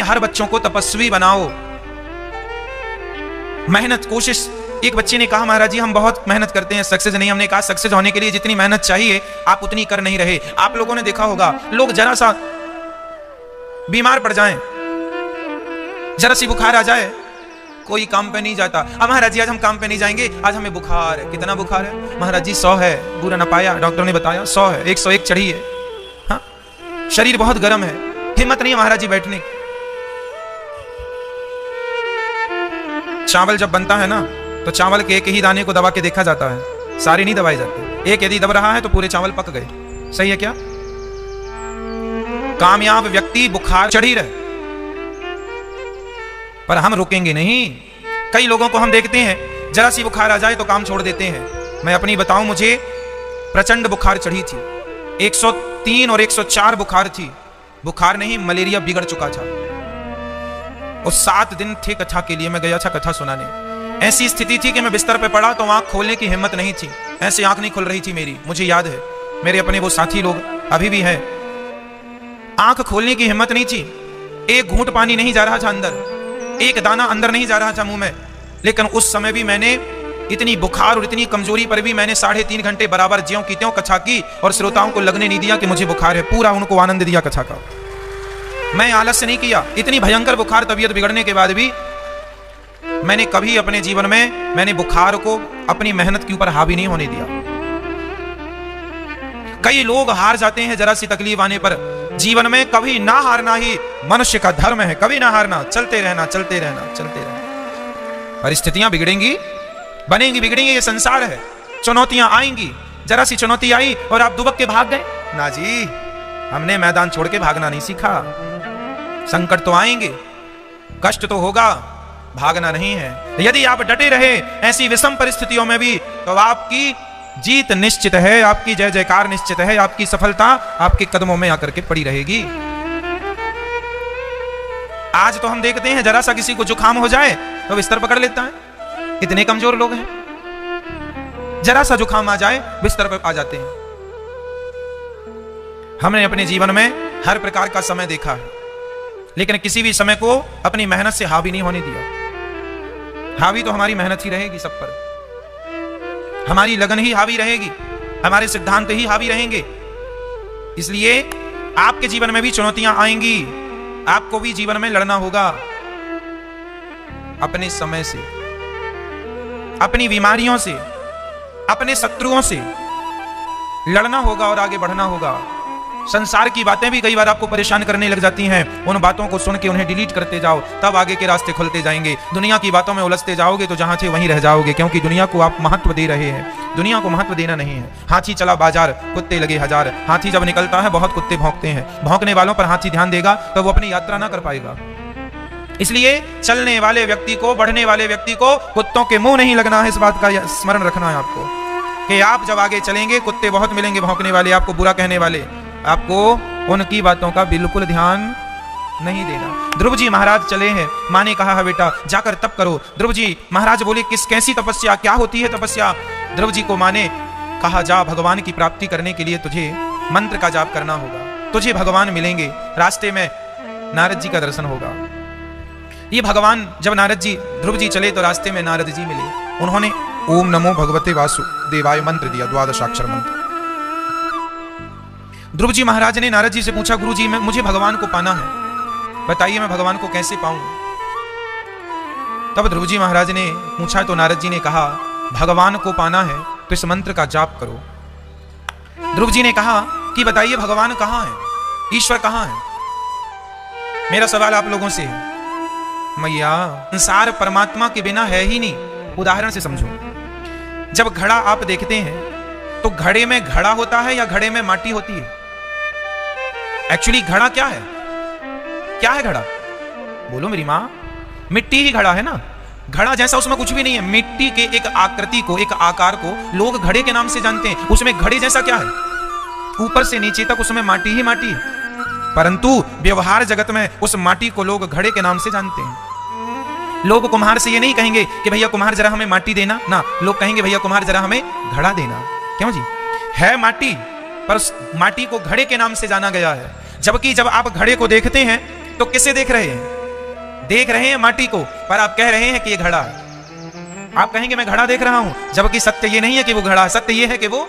हर बच्चों को तपस्वी बनाओ, मेहनत कोशिश। एक बच्चे ने कहा महाराज जी हम बहुत मेहनत करते हैं, सक्सेस नहीं। हमने कहा सक्सेस होने के लिए जितनी मेहनत चाहिए आप उतनी कर नहीं रहे। आप लोगों ने देखा होगा, लोग जरा सा बीमार पड़ जाएं, जरा सी बुखार आ जाए, कोई काम पे नहीं जाता। अब महाराज जी आज हम काम पे नहीं जाएंगे, आज हमें बुखार है। कितना बुखार है? महाराज जी 100 है, बुरा ना पाया, डॉक्टर ने बताया 100 है, 101 चढ़ी है। हाँ, शरीर बहुत गर्म है, हिम्मत नहीं है महाराज जी बैठने। चावल जब बनता है ना तो चावल के एक ही दाने को दबा के देखा जाता है, सारे नहीं दबाए जाते। एक यदि दब रहा है तो पूरे चावल पक गए। सही है क्या? कामयाब व्यक्ति बुखार चढ़ी रहे, पर हम रुकेंगे नहीं। कई लोगों को हम देखते हैं जरा सी बुखार आ जाए तो काम छोड़ देते हैं। मैं अपनी बताऊं, मुझे प्रचंड बुखार चढ़ी थी, 103 और 104 बुखार थी। बुखार नहीं, मलेरिया बिगड़ चुका था। और 7 दिन थे कथा के लिए, मैं गया था कथा सुनाने। ऐसी स्थिति थी कि मैं बिस्तर पे पड़ा तो आंख खोलने की हिम्मत नहीं थी, ऐसे आंख नहीं खुल रही थी मेरी। मुझे याद है, मेरे अपने वो साथी लोग अभी भी हैं, आंख खोलने की हिम्मत नहीं थी। एक घूंट पानी नहीं जा रहा था अंदर, एक दाना अंदर नहीं जा रहा था मुंह में। लेकिन उस समय भी मैंने इतनी बुखार और इतनी कमजोरी पर भी मैंने 3.5 घंटे बराबर ज्यों की त्यों कथा की, और श्रोताओं को लगने नहीं दिया कि मुझे बुखार है। पूरा उनको आनंद दिया कथा का। मैं आलस्य नहीं किया। इतनी भयंकर बुखार, तबीयत बिगड़ने के बाद भी मैंने कभी अपने जीवन में मैंने बुखार को अपनी मेहनत के ऊपर हावी नहीं होने दिया। कई लोग हार जाते हैं जरा सी तकलीफ आने पर। जीवन में कभी ना हारना ही मनुष्य का धर्म है, कभी ना हारना, चलते रहना, चलते रहना, चलते रहना। परिस्थितियां बिगड़ेंगी, बनेंगी, बिगड़ेंगी, ये संसार है। चुनौतियां आएंगी। जरा सी चुनौती आई और आप दुबक के भाग गए? ना जी, हमने मैदान छोड़ के भागना नहीं सीखा। संकट तो आएंगे, कष्ट तो होगा, भागना नहीं है। यदि आप डटे रहे ऐसी विषम परिस्थितियों में भी तो आपकी जीत निश्चित है, आपकी जय जयकार निश्चित है, आपकी सफलता आपके कदमों में आकर के पड़ी रहेगी। आज तो हम देखते हैं जरा सा किसी को जुकाम हो जाए तो बिस्तर पकड़ लेता है। इतने कमजोर लोग हैं, जरा सा जुकाम आ जाए बिस्तर पर आ जाते हैं। हमने अपने जीवन में हर प्रकार का समय देखा है, लेकिन किसी भी समय को अपनी मेहनत से हावी नहीं होने दिया। हावी तो हमारी मेहनत ही रहेगी सब पर, हमारी लगन ही हावी रहेगी, हमारे सिद्धांत ही हावी रहेंगे। इसलिए आपके जीवन में भी चुनौतियां आएंगी, आपको भी जीवन में लड़ना होगा अपने समय से, अपनी बीमारियों से, अपने शत्रुओं से लड़ना होगा और आगे बढ़ना होगा। संसार की बातें भी कई बार आपको परेशान करने लग जाती हैं, उन बातों को सुन के उन्हें डिलीट करते जाओ, तब आगे के रास्ते खुलते जाएंगे। दुनिया की बातों में उलझते जाओगे तो जहां थे वहीं रह जाओगे, क्योंकि दुनिया को आप महत्व दे रहे हैं। दुनिया को महत्व देना नहीं है। हाथी चला बाजार, कुत्ते लगे हजार। हाथी जब निकलता है बहुत कुत्ते भौंकते हैं, भौंकने वालों पर हाथी ध्यान देगा तो वो अपनी यात्रा ना कर पाएगा। इसलिए चलने वाले व्यक्ति को, बढ़ने वाले व्यक्ति को कुत्तों के मुंह नहीं लगना है। इस बात का स्मरण रखना है आपको कि आप जब आगे चलेंगे कुत्ते बहुत मिलेंगे भौंकने वाले, आपको बुरा कहने वाले। आपको उनकी बातों का बिल्कुल ध्यान नहीं देना। ध्रुव जी महाराज चले हैं, माँ ने कहा है बेटा जाकर तप करो। ध्रुव जी महाराज बोले कैसी तपस्या, क्या होती है तपस्या? ध्रुव जी को माँ ने कहा जा, भगवान की प्राप्ति करने के लिए तुझे मंत्र का जाप करना होगा, तुझे भगवान मिलेंगे। रास्ते में नारद जी का दर्शन होगा। ये भगवान, जब नारद जी, ध्रुव जी चले तो रास्ते में नारद जी मिले। उन्होंने ओम नमो भगवते वासुदेवाय मंत्र दिया, 12 अक्षर मंत्र। ध्रुव जी महाराज ने नारद जी से पूछा, गुरु जी मुझे भगवान को पाना है, बताइए मैं भगवान को कैसे पाऊं? तब ध्रुव जी महाराज ने पूछा तो नारद जी ने कहा, भगवान को पाना है तो इस मंत्र का जाप करो। ध्रुव जी ने कहा कि बताइए भगवान कहां है, ईश्वर कहां है? मेरा सवाल आप लोगों से है, मैया संसार परमात्मा के बिना है ही नहीं। उदाहरण से समझो, जब घड़ा आप देखते हैं तो घड़े में घड़ा होता है या घड़े में माटी होती है? एक्चुअली घड़ा क्या है? क्या है घड़ा? बोलो मेरी मां। मिट्टी ही घड़ा है ना। घड़ा जैसा उसमें कुछ भी नहीं है। मिट्टी के एक आकृति को, एक आकार को लोग घड़े के नाम से जानते हैं। उसमें घड़े जैसा क्या है? ऊपर से नीचे तक उसमें माटी ही माटी है। परंतु व्यवहार जगत में उस माटी को लोग घड़े के नाम से जानते हैं। लोग कुम्हार से ये नहीं कहेंगे कि भैया कुम्हार जरा हमें माटी देना, ना, लोग कहेंगे भैया कुम्हार जरा हमें घड़ा देना। क्यों जी? है माटी, पर उस माटी को घड़े के नाम से जाना गया है। जबकि जब आप घड़े को देखते हैं तो किसे देख रहे हैं? देख रहे हैं माटी को, पर आप कह रहे हैं कि ये घड़ा है। आप कहेंगे मैं घड़ा देख रहा हूं, जबकि सत्य ये नहीं है कि वो घड़ा है, सत्य ये है कि वो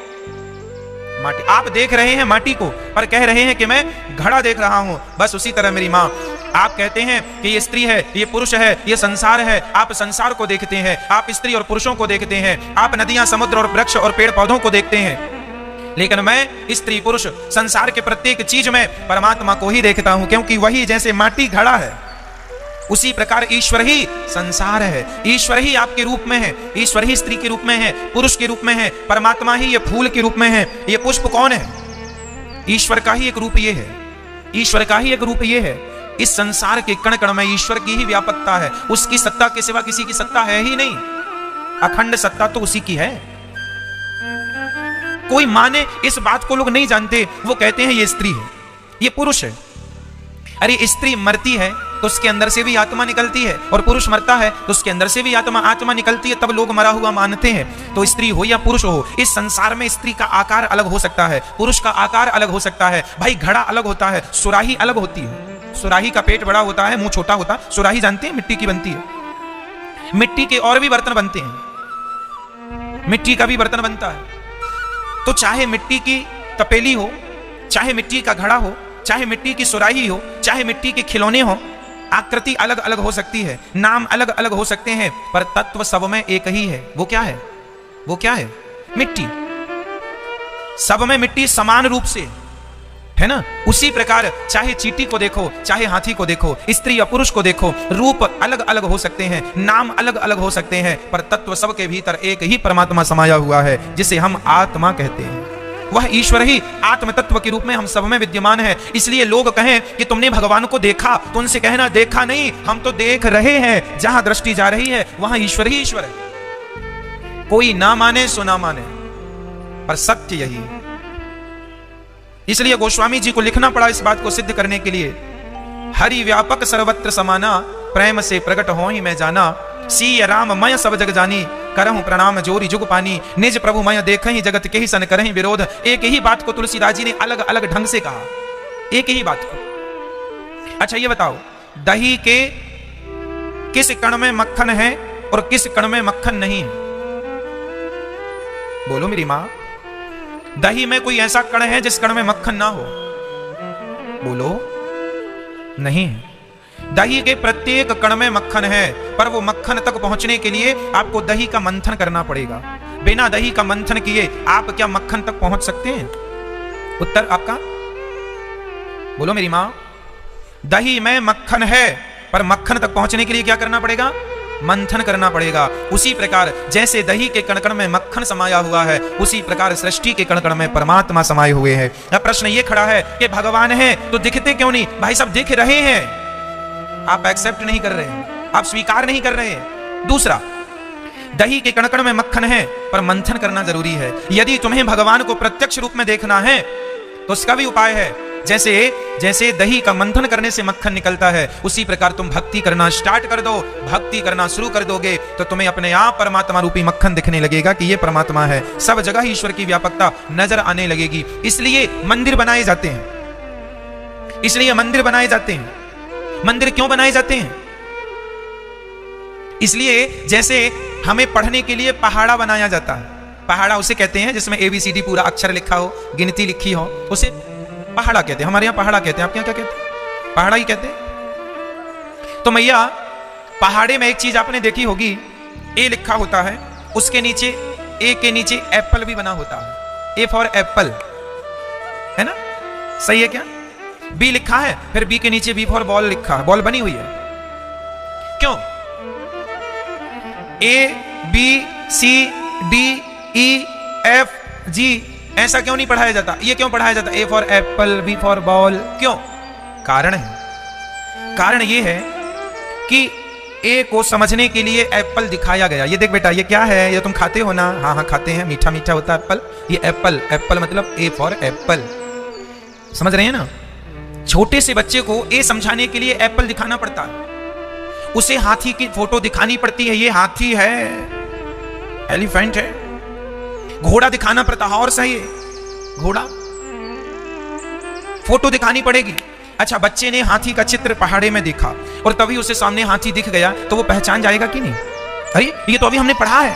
माटी। आप देख रहे हैं माटी को, पर कह रहे हैं कि मैं घड़ा देख रहा हूं। बस उसी तरह मेरी मां, आप कहते हैं कि ये स्त्री है, ये पुरुष है, ये संसार है। आप संसार को देखते हैं, आप स्त्री और पुरुषों को देखते हैं, आप नदियां, समुद्र और वृक्ष और पेड़ पौधों को देखते हैं, लेकिन मैं स्त्री पुरुष संसार के प्रत्येक चीज में परमात्मा को ही देखता हूं, क्योंकि वही जैसे माटी घड़ा है, उसी प्रकार ईश्वर ही संसार है। ईश्वर ही आपके रूप में है, ईश्वर ही स्त्री के रूप में है, पुरुष के रूप में है, परमात्मा ही ये फूल के रूप में है। ये पुष्प कौन है? ईश्वर का ही एक रूप ये है, ईश्वर का ही एक रूप ये है। इस संसार के कण कण में ईश्वर की ही व्यापकता है, उसकी सत्ता के सिवा किसी की सत्ता है ही नहीं। अखंड सत्ता तो उसी की है। कोई माने इस बात को लोग नहीं जानते, वो कहते हैं ये स्त्री है, ये पुरुष है। अरे स्त्री मरती है तो उसके अंदर से भी आत्मा निकलती है, और पुरुष मरता है तो उसके अंदर से भी आत्मा निकलती है, तब लोग मरा हुआ मानते हैं। तो स्त्री हो या पुरुष हो, इस संसार में स्त्री का आकार अलग हो सकता है, पुरुष का आकार अलग हो सकता है। भाई घड़ा अलग होता है, सुराही अलग होती है। सुराही का पेट बड़ा होता है, मुंह छोटा होता है। सुराही जानते हैं, मिट्टी की बनती है। मिट्टी के और भी बर्तन बनते हैं, मिट्टी का भी बर्तन बनता है। तो चाहे मिट्टी की तपेली हो, चाहे मिट्टी का घड़ा हो, चाहे मिट्टी की सुराही हो, चाहे मिट्टी के खिलौने हो, आकृति अलग अलग हो सकती है, नाम अलग अलग हो सकते हैं, पर तत्व सब में एक ही है। वो क्या है? वो क्या है? मिट्टी। सब में मिट्टी समान रूप से है ना। उसी प्रकार चाहे चींटी को देखो, चाहे हाथी को देखो, स्त्री या पुरुष को देखो, रूप अलग अलग हो सकते हैं, नाम अलग अलग हो सकते हैं, पर तत्व सब के भीतर एक ही परमात्मा समाया हुआ है, जिसे हम आत्मा कहते हैं। वह ईश्वर ही आत्म तत्व के रूप में हम सब में विद्यमान है। इसलिए लोग कहें कि तुमने भगवान को देखा, तो उनसे कहना देखा नहीं, हम तो देख रहे हैं। जहां दृष्टि जा रही है वहां ईश्वर ही ईश्वर है। कोई ना माने सो ना माने, पर सत्य यही है। इसलिए गोस्वामी जी को लिखना पड़ा इस बात को सिद्ध करने के लिए। हरि व्यापक सर्वत्र समाना, प्रेम से प्रकट हो ही मैं जाना। सीय राम मय सब जग जानी, करहूं प्रणाम जोरी जुग पानी। निज प्रभु मय देखहि जगत के ही सन करहि विरोध। एक ही बात को तुलसीदास जी ने अलग अलग ढंग से कहा, एक ही बात को। अच्छा ये बताओ, दही के किस कण में मक्खन है और किस कण में मक्खन नहीं है? बोलो मेरी मां। दही में कोई ऐसा कण है जिस कण में मक्खन ना हो? बोलो, नहीं है। दही के प्रत्येक कण में मक्खन है, पर वो मक्खन तक पहुंचने के लिए आपको दही का मंथन करना पड़ेगा। बिना दही का मंथन किए आप क्या मक्खन तक पहुंच सकते हैं? उत्तर आपका बोलो मेरी मां। दही में मक्खन है, पर मक्खन तक पहुंचने के लिए क्या करना पड़ेगा? मंथन करना पड़ेगा। उसी प्रकार जैसे दही के कण कण में मक्खन समाया हुआ है, उसी प्रकार सृष्टि के कण कण में परमात्मा समाये हुए हैं। अब प्रश्न ये खड़ा है कि भगवान है तो दिखते क्यों नहीं? भाई सब दिख रहे हैं, आप एक्सेप्ट नहीं कर रहे हैं, आप स्वीकार नहीं कर रहे हैं। दूसरा, दही के कण कण में मक्खन है, पर मंथन करना जरूरी है। यदि तुम्हें भगवान को प्रत्यक्ष रूप में देखना है तो उसका भी उपाय है। जैसे जैसे दही का मंथन करने से मक्खन निकलता है, उसी प्रकार तुम भक्ति करना स्टार्ट कर दो। भक्ति करना शुरू कर दोगे तो तुम्हें अपने आप परमात्मा रूपी मक्खन दिखने लगेगा कि ये परमात्मा है। सब जगह ईश्वर की व्यापकता नजर आने लगेगी। इसलिए मंदिर बनाए जाते हैं, इसलिए मंदिर बनाए जाते हैं। मंदिर क्यों बनाए जाते हैं? इसलिए जैसे हमें पढ़ने के लिए पहाड़ा बनाया जाता है। पहाड़ा उसे कहते हैं जिसमें ABCD पूरा अक्षर लिखा हो, गिनती लिखी हो, उसे पहाड़ा कहते हैं। हमारे यहाँ पहाड़ा कहते हैं, आपके यहाँ क्या कहते हैं? पहाड़ा ही कहते हैं। तो मैया पहाड़े में एक चीज आपने देखी होगी, ए लिखा होता है, उसके नीचे ए के नीचे एप्पल भी बना होता है। ए फॉर एप्पल, है ना? सही है क्या? बी लिखा है, फिर बी के नीचे बी फॉर बॉल लिखा है, बॉल बनी हुई है। क्यों? ABCDEF G ऐसा क्यों नहीं पढ़ाया जाता? ये क्यों पढ़ाया जाता? A for apple, B for ball, क्यों? कारण है। कारण ये है कि ए को समझने के लिए एप्पल दिखाया गया। ये देख बेटा, ये क्या है? ये तुम खाते हो ना? हाँ हाँ खाते हैं, मीठा मीठा होता है एप्पल। ये एप्पल, एप्पल मतलब ए फॉर एप्पल। समझ रहे हैं ना? छोटे से बच्चे को ए समझाने के लिए एप्पल दिखाना पड़ता है, उसे हाथी की फोटो दिखानी पड़ती है, ये हाथी है, एलिफेंट है। घोड़ा दिखाना पड़ता है, हॉर्स है ये, घोड़ा। फोटो दिखानी पड़ेगी। अच्छा, बच्चे ने हाथी का चित्र पहाड़े में देखा और तभी उसे सामने हाथी दिख गया, तो वो पहचान जाएगा कि नहीं? अरे ये तो अभी हमने पढ़ा है,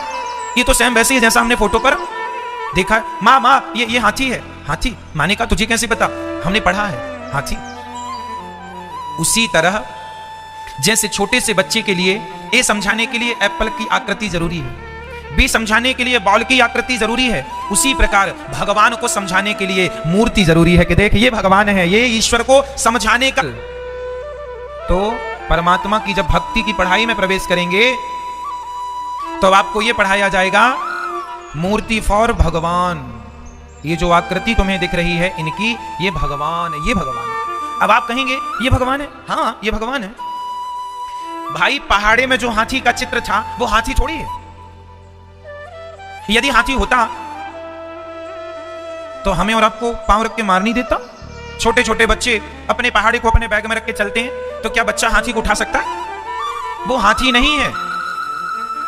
ये तो सेम वैसे ही जैसा हमने फोटो पर देखा है। माँ माँ ये हाथी है। हाथी? माने का तुझे कैसे पता? हमने पढ़ा है हाथी। उसी तरह जैसे छोटे से बच्चे के लिए ए समझाने के लिए एप्पल की आकृति जरूरी है, बी समझाने के लिए बॉल की आकृति जरूरी है, उसी प्रकार भगवान को समझाने के लिए मूर्ति जरूरी है कि देख ये भगवान है, ये ईश्वर को समझाने का। तो परमात्मा की जब भक्ति की पढ़ाई में प्रवेश करेंगे तो आपको ये पढ़ाया जाएगा मूर्ति फॉर भगवान। ये जो आकृति तुम्हें दिख रही है इनकी, ये भगवान है, ये भगवान है। अब आप कहेंगे ये भगवान है? हाँ ये भगवान है। भाई पहाड़े में जो हाथी का चित्र था वो हाथी थोड़ी है। यदि हाथी होता तो हमें और आपको पांव रख के मार नहीं देता? छोटे छोटे बच्चे अपने पहाड़े को अपने बैग में रख के चलते हैं, तो क्या बच्चा हाथी को उठा सकता है? वो हाथी नहीं है,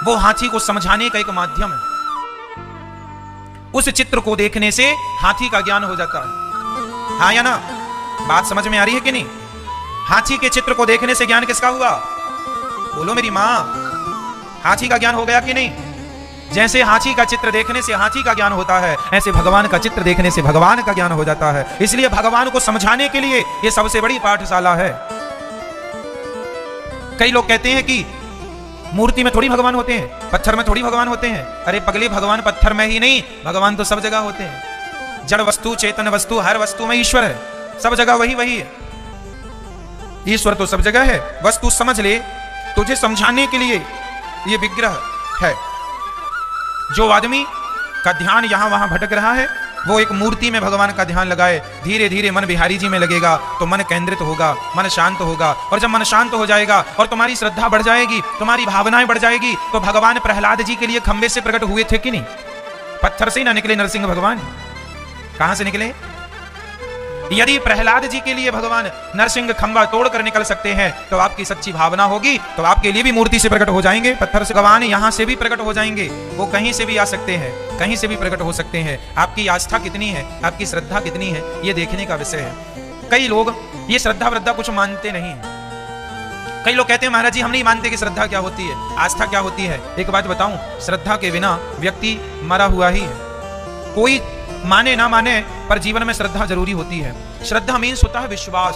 वो हाथी को समझाने का एक माध्यम है। उस चित्र को देखने से हाथी का ज्ञान हो जाता है। हाँ या ना? बात समझ में आ रही है कि नहीं? हाथी के चित्र को देखने से ज्ञान किसका हुआ? बोलो मेरी मां, हाथी का ज्ञान हो गया कि नहीं? जैसे हाथी का चित्र देखने से हाथी का ज्ञान होता है, ऐसे भगवान का चित्र देखने से भगवान का ज्ञान हो जाता है। इसलिए भगवान को समझाने के लिए यह सबसे बड़ी पाठशाला है। कई लोग कहते हैं कि मूर्ति में थोड़ी भगवान होते हैं, पत्थर में थोड़ी भगवान होते हैं। अरे पगले, भगवान पत्थर में ही नहीं, भगवान तो सब जगह होते हैं। जड़ वस्तु, चेतन वस्तु, हर वस्तु में ईश्वर है, सब जगह वही वही है। ईश्वर तो सब जगह है, वस्तु समझ ले। तुझे समझाने के लिए ये विग्रह है। जो आदमी का ध्यान यहां वहां भटक रहा है, वो एक मूर्ति में भगवान का ध्यान लगाए, धीरे धीरे मन बिहारी जी में लगेगा तो मन केंद्रित होगा, मन शांत होगा। और जब मन शांत हो जाएगा और तुम्हारी श्रद्धा बढ़ जाएगी, तुम्हारी भावनाएं बढ़ जाएगी, तो भगवान प्रहलाद जी के लिए खंबे से प्रकट हुए थे कि नहीं? पत्थर से ही ना निकले नरसिंह भगवान, कहां से निकले? यदि प्रहलाद जी के लिए भगवान नरसिंह खंबा तोड़कर निकल सकते हैं, तो आपकी सच्ची भावना होगी तो आपके लिए भी मूर्ति से प्रकट हो जाएंगे। पत्थर से भगवान यहां से भी प्रकट हो जाएंगे, वो कहीं से भी आ सकते हैं, कहीं से भी प्रकट हो सकते हैं। आपकी आस्था कितनी है, आपकी श्रद्धा कितनी है, ये देखने का विषय है। कई लोग ये श्रद्धा वृद्धा कुछ मानते नहीं है। कई लोग कहते हैं महाराज जी हम नहीं मानते कि श्रद्धा क्या होती है, आस्था क्या होती है। एक बात बताऊं, श्रद्धा के बिना व्यक्ति मरा हुआ ही है। कोई माने ना माने पर जीवन में श्रद्धा जरूरी होती है। श्रद्धा मीन्स होता है विश्वास।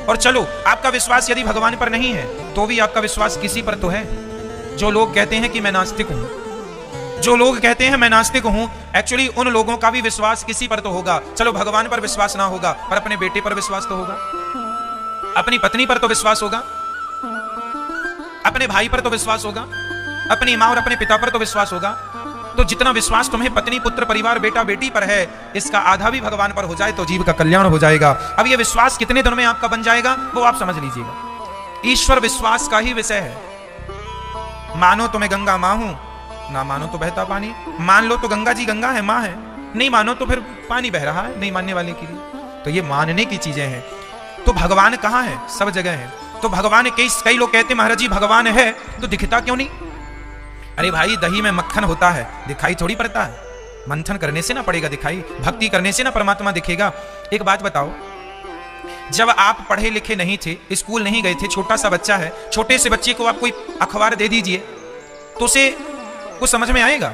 और चलो आपका विश्वास यदि भगवान पर नहीं है तो भी आपका विश्वास किसी पर तो है। जो लोग कहते हैं कि मैं नास्तिक हूं, जो लोग कहते हैं मैं नास्तिक हूं, एक्चुअली उन लोगों का भी विश्वास किसी पर तो होगा। चलो भगवान पर विश्वास ना होगा पर अपने बेटे पर विश्वास तो होगा, अपनी पत्नी पर तो विश्वास होगा, अपने भाई पर तो विश्वास होगा, अपनी मां और अपने पिता पर तो विश्वास होगा। तो जितना विश्वास तुम्हें पत्नी, पुत्र, परिवार, बेटा, बेटी पर है, इसका आधा भी भगवान पर हो जाए तो जीव का कल्याण हो जाएगा। अब ये विश्वास कितने दिनों में आपका बन जाएगा वो आप समझ लीजिएगा। ईश्वर विश्वास का ही विषय है। मानो तो मैं गंगा मां हूं, ना मानो तो बहता पानी। मान लो तो गंगा जी गंगा है, मां है, नहीं मानो तो फिर पानी बह रहा है, नहीं मानने वाले के लिए। तो ये मानने की चीजें हैं। तो भगवान कहां है? सब जगह है। तो भगवान कई लोग कहते महाराज जी भगवान है तो दिखता क्यों नहीं? अरे भाई दही में मक्खन होता है, दिखाई थोड़ी पड़ता है। मंथन करने से ना पड़ेगा दिखाई, भक्ति करने से ना परमात्मा दिखेगा। एक बात बताओ, जब आप पढ़े लिखे नहीं थे, स्कूल नहीं गए थे, छोटा सा बच्चा है, छोटे से बच्चे को आप कोई अखबार दे दीजिए तो उसे कुछ समझ में आएगा?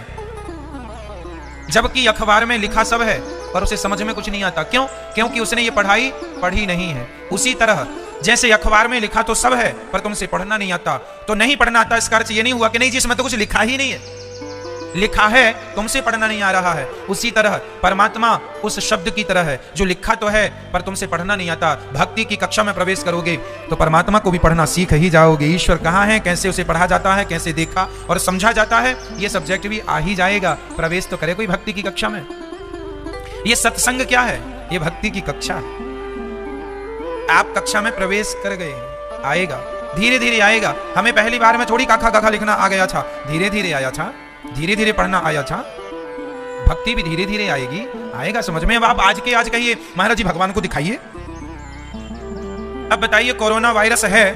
जबकि अखबार में लिखा सब है पर उसे समझ में कुछ नहीं आता। क्यों? क्योंकि उसने ये पढ़ाई पढ़ी नहीं है। उसी तरह जैसे अखबार में लिखा तो सब है पर तुमसे पढ़ना नहीं आता, तो नहीं पढ़ना आता इसका अर्थ ये नहीं हुआ कि नहीं जी इसमें तो कुछ लिखा ही नहीं है। लिखा है, तुमसे पढ़ना नहीं आ रहा है। उसी तरह परमात्मा उस शब्द की तरह है जो लिखा तो है पर तुमसे पढ़ना नहीं आता। भक्ति की कक्षा में प्रवेश करोगे तो परमात्मा को भी पढ़ना सीख ही जाओगे। ईश्वर कहाँ है, कैसे उसे पढ़ा जाता है, कैसे देखा और समझा जाता है, ये सब्जेक्ट भी आ ही जाएगा। प्रवेश तो करे कोई भक्ति की कक्षा में। ये सत्संग क्या है? ये भक्ति की कक्षा है। आप कक्षा में प्रवेश कर गए, आएगा, धीरे धीरे आएगा। हमें पहली बार में थोड़ी काखा काखा लिखना आ गया था, धीरे धीरे आया था, धीरे धीरे पढ़ना आया था। भक्ति भी धीरे धीरे आएगी, आएगा समझ में। अब आप आज के आज कहिए महाराज जी भगवान को दिखाइए। अब बताइए कोरोना वायरस है,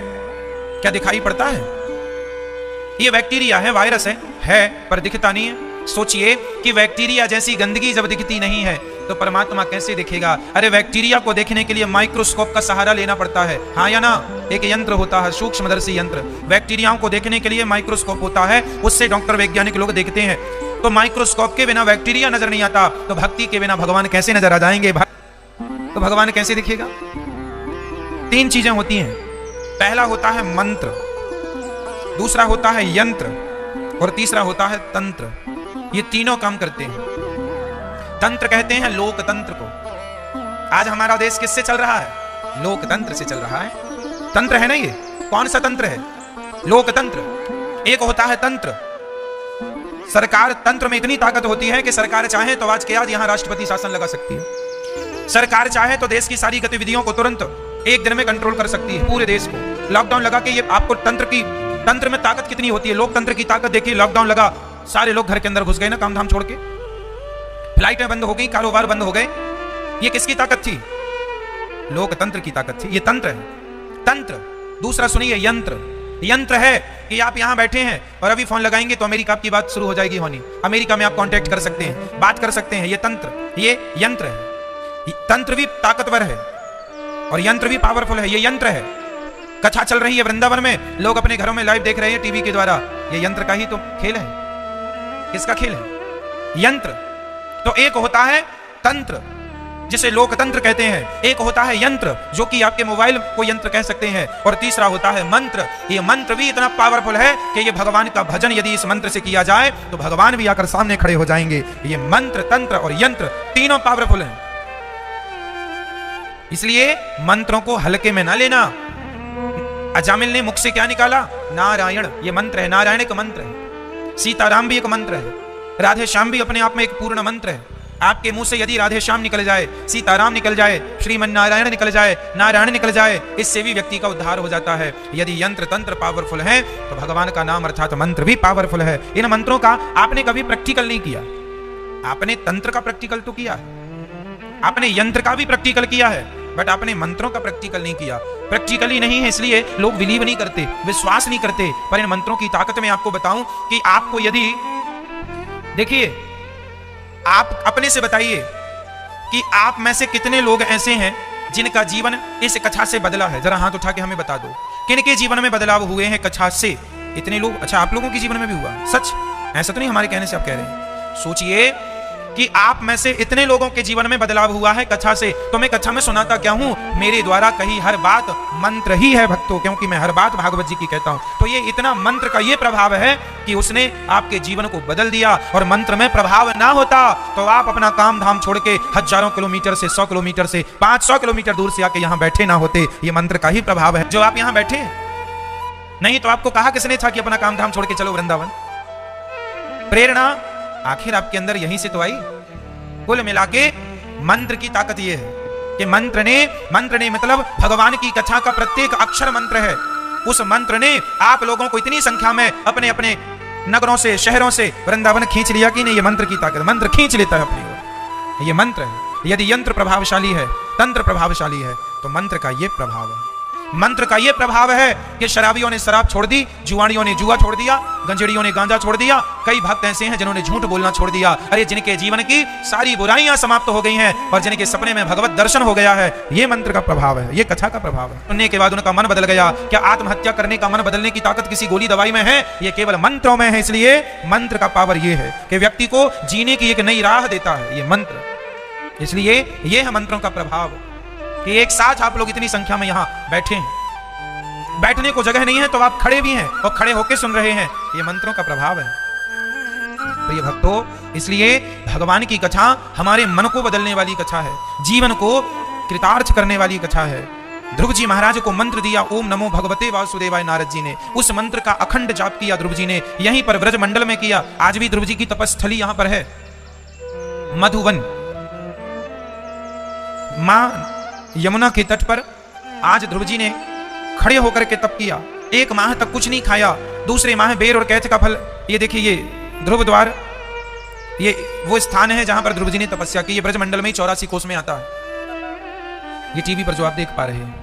क्या दिखाई पड़ता है? ये बैक्टीरिया है, वायरस है पर दिखता नहीं है। सोचिए कि बैक्टीरिया जैसी गंदगी जब दिखती नहीं है तो परमात्मा कैसे दिखेगा? अरे बैक्टीरिया को देखने के लिए माइक्रोस्कोप का सहारा लेना पड़ता है, हाँ या ना? एक यंत्र होता है, सूक्ष्मदर्शी यंत्र। बैक्टीरियाओं को देखने के लिए माइक्रोस्कोप होता है, उससे डॉक्टर वैज्ञानिक लोग देखते हैं। तो माइक्रोस्कोप के बिना बैक्टीरिया नजर नहीं आता, तो भक्ति के बिना भगवान कैसे नजर आ जाएंगे? तो भगवान कैसे दिखेगा? 3 चीजें होती हैं। पहला होता है मंत्र, दूसरा होता है यंत्र, और तीसरा होता है तंत्र। ये तीनों काम करते हैं। तंत्र कहते हैं लोकतंत्र को। आज हमारा देश किससे चल रहा है? लोकतंत्र से चल रहा है। तंत्र है ना ये? कौन सा तंत्र है? लोकतंत्र। एक होता है तंत्र। सरकार, तंत्र में इतनी ताकत होती है कि सरकार चाहे तो आज के आज यहां राष्ट्रपति शासन लगा सकती है। सरकार चाहे तो देश की सारी गतिविधियों को तुरंत एक दिन में कंट्रोल कर सकती है, पूरे देश को। लॉकडाउन लगा के, ये आपको तंत्र में ताकत कितनी होती है, लोकतंत्र की ताकत देखिए। लॉकडाउन लगा, सारे लोग घर के अंदर घुस गए ना, काम धाम छोड़ के। फ्लाइटें बंद हो गई, कारोबार बंद हो गए। ये किसकी ताकत थी? लोकतंत्र की ताकत थी। ये तंत्र है, तंत्र। दूसरा सुनिए, यंत्र। यंत्र है कि आप यहां बैठे हैं और अभी फोन लगाएंगे तो अमेरिका की बात शुरू हो जाएगी होनी। अमेरिका में आप कांटेक्ट कर सकते हैं, बात कर सकते हैं। ये तंत्र, ये यंत्र है। तंत्र भी ताकतवर है और यंत्र भी पावरफुल है। ये यंत्र है। कथा चल रही है वृंदावन में, लोग अपने घरों में लाइव देख रहे हैं टीवी के द्वारा। ये यंत्र का ही तो खेल है। किसका खेल है? यंत्र। तो एक होता है तंत्र, जिसे लोकतंत्र कहते हैं। एक होता है यंत्र, जो कि आपके मोबाइल को यंत्र कह सकते हैं। और तीसरा होता है मंत्र। ये मंत्र भी इतना पावरफुल है कि ये भगवान का भजन यदि इस मंत्र से किया जाए तो भगवान भी आकर सामने खड़े हो जाएंगे। ये मंत्र, तंत्र और यंत्र तीनों पावरफुल हैं। इसलिए मंत्रों को हल्के में ना लेना। अजामिल ने मुख से क्या निकाला? नारायण। ये मंत्र है, नारायण एक मंत्र है। सीताराम भी एक मंत्र है। राधे श्याम भी अपने आप में एक पूर्ण मंत्र है। आपके मुंह से यदि राधे श्याम निकल जाए, सीताराम निकल जाए, श्रीमन नारायण निकल जाए, नारायण निकल जाए, इससे भी व्यक्ति का उद्धार हो जाता है। यदि यंत्र तंत्र पावरफुल है तो भगवान का नाम अर्थात मंत्र भी पावरफुल है। इन मंत्रों का आपने कभी प्रैक्टिकल नहीं किया। आपने तंत्र का प्रैक्टिकल तो किया है, आपने यंत्र का भी प्रैक्टिकल किया है, बट आपने मंत्रों का प्रैक्टिकल नहीं किया। प्रैक्टिकली नहीं है, इसलिए लोग बिलीव नहीं करते, विश्वास नहीं करते। पर इन मंत्रों की ताकत में आपको बताऊं कि आपको यदि, देखिए, आप अपने से बताइए कि आप में से कितने लोग ऐसे हैं जिनका जीवन इस कथा से बदला है? जरा हाथ उठा के हमें बता दो, किन के जीवन में बदलाव हुए हैं कथा से? इतने लोग। अच्छा, आप लोगों के जीवन में भी हुआ? सच? ऐसा तो नहीं हमारे कहने से आप कह रहे हैं। सोचिए कि आप में से इतने लोगों के जीवन में बदलाव हुआ है कथा से। तो मैं कथा में सुनाता क्या हूं? मेरे द्वारा कही हर बात मंत्र ही है भक्तों, क्योंकि मैं हर बात भागवत जी की कहता हूं। तो ये इतना मंत्र का ये प्रभाव है कि उसने आपके जीवन को बदल दिया। और मंत्र में प्रभाव ना होता तो आप अपना काम धाम छोड़ के हजारों किलोमीटर से, 100 किलोमीटर से, 500 किलोमीटर दूर से आके यहां बैठे ना होते। ये मंत्र का ही प्रभाव है जो आप यहां बैठे हैं। नहीं तो आपको कहा किसने था कि अपना काम धाम छोड़ के चलो वृंदावन? प्रेरणा आखिर आपके अंदर यहीं से तो आई। कुल मिला के मंत्र की ताकत यह है कि मंत्र ने मतलब भगवान की कथा का प्रत्येक अक्षर मंत्र है। उस मंत्र ने आप लोगों को इतनी संख्या में अपने अपने नगरों से, शहरों से वृंदावन खींच लिया कि नहीं। ये मंत्र की ताकत, मंत्र खींच लेता है अपनी ओर। ये मंत्र है। यदि यंत्र प्रभावशाली है, तंत्र प्रभावशाली है, तो मंत्र का ये प्रभाव है। मंत्र का यह प्रभाव है कि शराबियों ने शराब छोड़ दी, जुआड़ियों ने जुआ छोड़ दिया, गंजड़ियों ने गांजा छोड़ दिया। कई भक्त ऐसे हैं जिन्होंने झूठ बोलना छोड़ दिया। अरे जिनके जीवन की सारी बुराइयां समाप्त हो गई हैं और जिनके सपने में भगवत दर्शन हो गया है, ये मंत्र का प्रभाव है, ये कथा का प्रभाव है। सुनने के बाद उनका मन बदल गया। क्या आत्महत्या करने का मन बदलने की ताकत किसी गोली दवाई में है? ये केवल मंत्रों में है। इसलिए मंत्र का पावर ये है कि व्यक्ति को जीने की एक नई राह देता है ये मंत्र। इसलिए ये है मंत्रों का प्रभाव कि एक साथ आप लोग इतनी संख्या में यहां बैठे हैं। बैठने को जगह नहीं है तो आप खड़े भी हैं और खड़े होकर सुन रहे हैं। ये मंत्रों का प्रभाव है। तो ये भक्तों, इसलिए भगवान की कथा हमारे मन को बदलने वाली कथा है, जीवन को कृतार्थ करने वाली कथा है। ध्रुव जी महाराज को मंत्र दिया, ओम नमो भगवते वासुदेवाय। नारद जी ने उस मंत्र का अखंड जाप किया। ध्रुव जी ने यहीं पर ब्रज मंडल में किया। आज भी ध्रुव जी की तपस्थली यहां पर है, मधुवन। मां यमुना के तट पर आज ध्रुव जी ने खड़े होकर के तप किया। 1 माह तक कुछ नहीं खाया। दूसरे माह बेर और कैथ का फल। ये देखिए, ये ध्रुव द्वार, ये वो स्थान है जहां पर ध्रुव जी ने तपस्या की। ये ब्रजमंडल में 84 कोस में आता है। ये टीवी पर जो आप देख पा रहे हैं,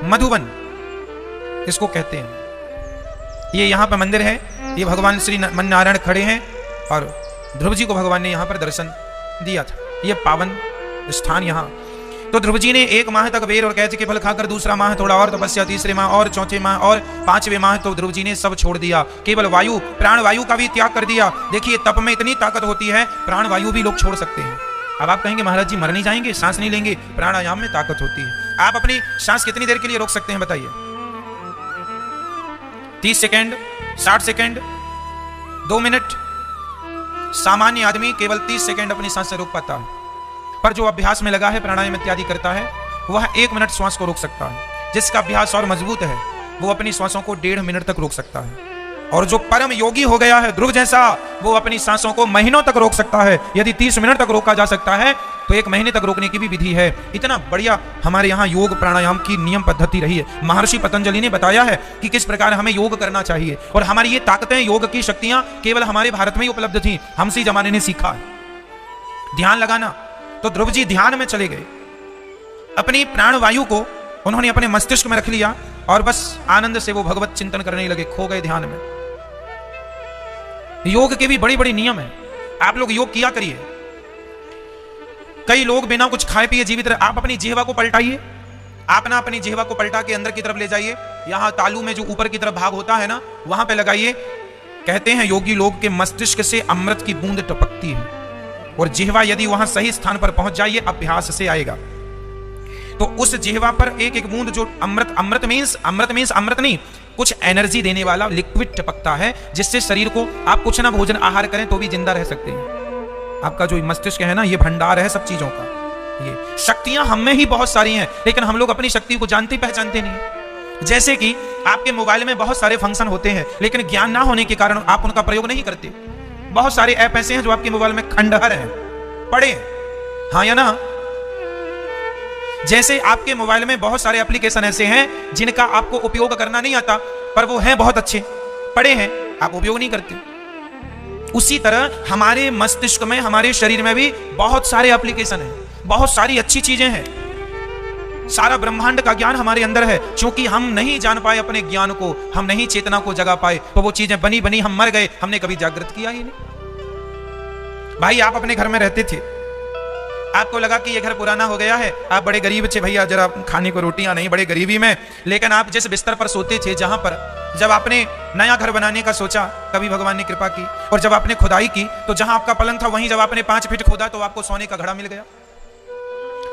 मधुवन इसको कहते हैं। ये यहां पर मंदिर है। ये भगवान श्री मन नारायण खड़े हैं और ध्रुव जी को भगवान ने यहाँ पर दर्शन दिया था। यह पावन स्थान यहाँ। तो ध्रुव जी ने 1 माह तक बेर और कैच के फल खाकर, दूसरा माह थोड़ा और तपस्या, तीसरे माह और, चौथे माह और, 5वें माह तो ध्रुव जी ने सब छोड़ दिया, केवल वायु, प्राण वायु का भी त्याग कर दिया। देखिए तप में इतनी ताकत होती है, प्राण वायु भी लोग छोड़ सकते हैं। अब आप कहेंगे महाराज जी मर नहीं जाएंगे, सांस नहीं लेंगे? प्राणायाम में ताकत होती है। आप अपनी सांस कितनी देर के लिए रोक सकते हैं बताइए? 30 सेकेंड, 60 सेकेंड, 2 मिनट? सामान्य आदमी केवल 30 सेकेंड अपनी सांस से रोक पाता है, पर जो अभ्यास में लगा है, प्राणायाम इत्यादि करता है, वह 1 मिनट श्वास को रोक सकता है। जिसका अभ्यास और मजबूत है वो अपनी श्वासों को 1.5 मिनट तक रोक सकता है। और जो परम योगी हो गया है ध्रुव जैसा, वो अपनी सांसों को महीनों तक रोक सकता है। यदि 30 मिनट तक रोका जा सकता है तो 1 महीने तक रोकने की भी विधि है। इतना बढ़िया हमारे यहाँ योग प्राणायाम की नियम पद्धति रही है। महर्षि पतंजलि ने बताया है कि किस प्रकार हमें योग करना चाहिए, और हमारी ये ताकतें, योग की शक्तियां केवल हमारे भारत में ही उपलब्ध थी, हमसे जमाने ने सीखा है ध्यान लगाना। तो ध्रुव जी ध्यान में चले गए, अपनी प्राण वायु को उन्होंने अपने मस्तिष्क में रख लिया और बस आनंद से वो भगवत चिंतन करने लगे, खो गए ध्यान में। योग के भी बड़ी बड़ी नियम है, आप लोग योग किया करिए। कई लोग बिना कुछ खाए पिए जीवित रहे। आप अपनी जिह्वा को पलटाइए, आप ना अपनी जिह्वा को पलटा के अंदर की तरफ ले जाइए, यहां तालू में जो ऊपर की तरफ भाग होता है ना, वहां पे लगाइए। कहते हैं योगी लोग के मस्तिष्क से अमृत की बूंद टपकती है, और जिह्वा यदि वहां सही स्थान पर पहुंच जाइए, अभ्यास से आएगा, तो उस जिह्वा पर एक एक बूंद जो अमृत मींस अमृत नहीं, कुछ एनर्जी देने वाला लिक्विड टपकता है, जिससे शरीर को, आप कुछ ना भोजन आहार करें तो भी जिंदा रह सकते हैं। आपका जो मस्तिष्क है ना, ये भंडार है सब चीजों का। ये शक्तियां हम में ही बहुत सारी हैं, लेकिन हम लोग अपनी शक्ति को जानते पहचानते नहीं। जैसे कि आपके मोबाइल में बहुत सारे फंक्शन होते हैं, लेकिन ज्ञान ना होने के कारण आप उनका प्रयोग नहीं करते। बहुत सारे ऐप ऐसे हैं जो आपके मोबाइल में खंडहर हैं, पड़े, हाँ या ना? जैसे आपके मोबाइल में बहुत सारे एप्लीकेशन ऐसे हैं जिनका आपको उपयोग करना नहीं आता, पर वो हैं बहुत अच्छे, पड़े हैं, आप उपयोग नहीं करते। उसी तरह हमारे मस्तिष्क में, हमारे शरीर में भी बहुत सारे एप्लीकेशन हैं, बहुत सारी अच्छी चीजें हैं। सारा ब्रह्मांड का ज्ञान हमारे अंदर है, क्योंकि हम नहीं जान पाए अपने ज्ञान को, हम नहीं चेतना को जगा पाए, तो वो चीजें बनी बनी हम मर गए, हमने कभी जागृत किया ही नहीं। भाई आप अपने घर में रहते थे, आपको लगा कि ये घर पुराना हो गया है, आप बड़े गरीब थे भैया, जरा खाने को रोटियां नहीं, बड़े गरीबी में, लेकिन आप जिस बिस्तर पर सोते थे, जहां पर जब आपने नया घर बनाने का सोचा, कभी भगवान ने कृपा की, और जब आपने खुदाई की, तो जहां आपका पलंग था वहीं जब आपने 5 फीट खोदा तो आपको सोने का घड़ा मिल गया,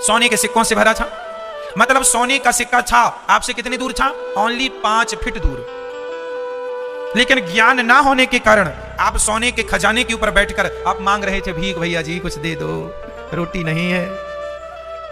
सोने के सिक्कों से भरा था। मतलब सोने का सिक्का था, आपसे कितनी दूर था? ओनली 5 फीट दूर। लेकिन ज्ञान ना होने के कारण आप सोने के खजाने के ऊपर बैठकर आप मांग रहे थे, भीख भैया जी कुछ दे दो, रोटी नहीं है,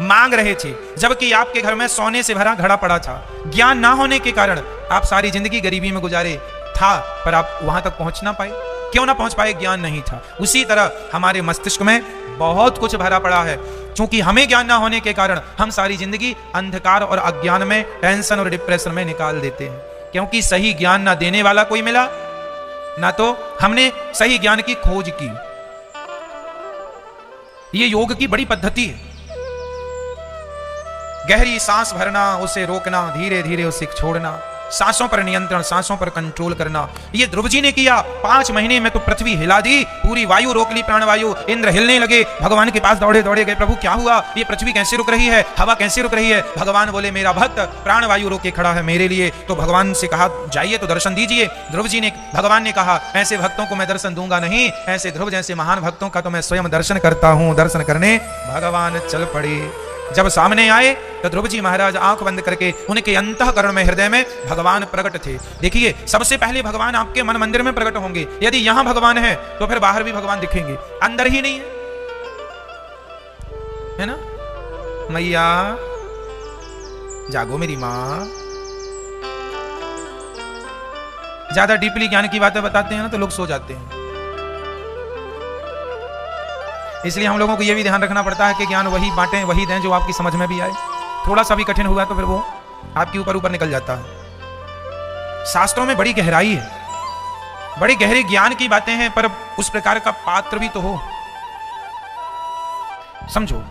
मांग रहे थे, जबकि आपके घर में सोने से भरा घड़ा पड़ा था। ज्ञान ना होने के कारण आप सारी जिंदगी गरीबी में गुजारे था, पर आप वहां तक पहुंच ना पाए। क्यों ना पहुंच पाए? ज्ञान नहीं था। उसी तरह हमारे मस्तिष्क में बहुत कुछ भरा पड़ा है, क्योंकि हमें ज्ञान ना होने के कारण हम सारी जिंदगी अंधकार और अज्ञान में, टेंशन और डिप्रेशन में निकाल देते हैं, क्योंकि सही ज्ञान ना देने वाला कोई मिला, ना तो हमने सही ज्ञान की खोज की। ये योग की बड़ी पद्धति है। गहरी सांस भरना, उसे रोकना, धीरे धीरे उसे छोड़ना, सांसों पर नियंत्रण, सांसों पर कंट्रोल करना, ये ध्रुव जी ने किया। 5 महीने में तो पृथ्वी हिला दी, पूरी वायु रोक ली, प्राणवायु। इंद्र हिलने लगे, भगवान के पास दौड़े दौड़े गए, प्रभु क्या हुआ, ये पृथ्वी कैसे रुक रही है, हवा कैसे रुक रही है? भगवान बोले मेरा भक्त प्राणवायु रोक के खड़ा है मेरे लिए। तो भगवान से कहा जाइए तो दर्शन दीजिए। ध्रुव जी ने, भगवान ने कहा ऐसे भक्तों को मैं दर्शन दूंगा नहीं, ऐसे ध्रुव जैसे महान भक्तों का तो मैं स्वयं दर्शन करता हूं। दर्शन करने भगवान चल पड़े। जब सामने आए तो ध्रुव जी महाराज आंख बंद करके, उनके अंतःकरण में, हृदय में भगवान प्रकट थे। देखिए सबसे पहले भगवान आपके मन मंदिर में प्रकट होंगे। यदि यहां भगवान है तो फिर बाहर भी भगवान दिखेंगे, अंदर ही नहीं है ना? मैया जागो मेरी मां। ज्यादा डीपली ज्ञान की बातें बताते हैं ना तो लोग सो जाते हैं, इसलिए हम लोगों को यह भी ध्यान रखना पड़ता है कि ज्ञान वही बांटें, वही दें जो आपकी समझ में भी आए। थोड़ा सा भी कठिन हुआ तो फिर वो आपके ऊपर ऊपर निकल जाता है। शास्त्रों में बड़ी गहराई है, बड़ी गहरे ज्ञान की बातें हैं, पर उस प्रकार का पात्र भी तो हो, समझो